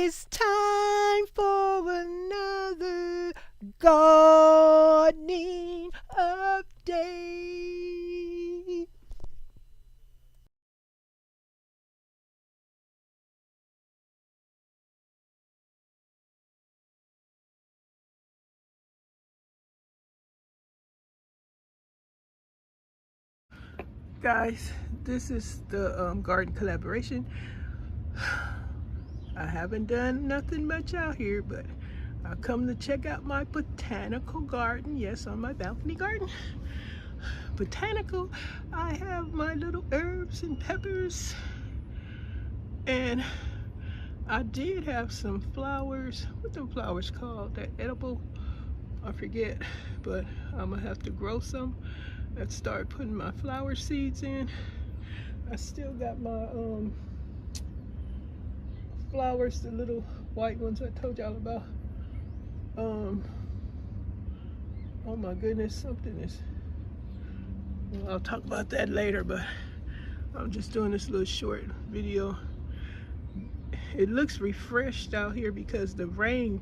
It's time for another gardening update. Guys, this is the garden collaboration. I haven't done nothing much out here, but I come to check out my botanical garden. Yes, on my balcony garden. Botanical, I have my little herbs and peppers, and I did have some flowers. What the flowers called? That edible? I forget, but I'm gonna have to grow some. Let's start putting my flower seeds in. I still got my flowers, the little white ones I told y'all about. Oh my goodness, something is, well, I'll talk about that later, but I'm just doing this little short video. It looks refreshed out here because the rain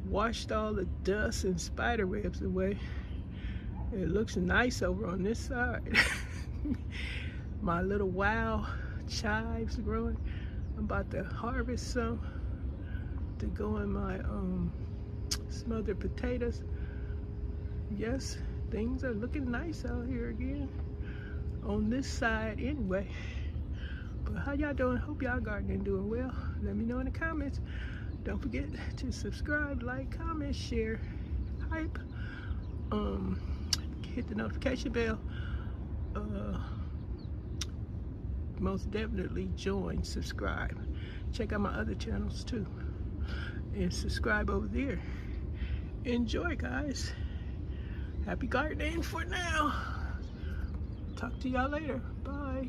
washed all the dust and spider webs away. It looks nice over on this side. My little wild chives growing. I'm about to harvest some to go in my smothered potatoes. Yes, things are looking nice out here again on this side anyway. But how y'all doing? Hope y'all gardening doing well. Let me know in the comments. Don't forget to subscribe, like, comment, share, hype, hit the notification bell. Most definitely join, subscribe. Check out my other channels too, and subscribe over there. Enjoy, guys. Happy gardening for now. Talk to y'all later. Bye.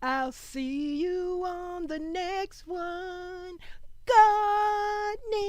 I'll see you on the next one. Gardening.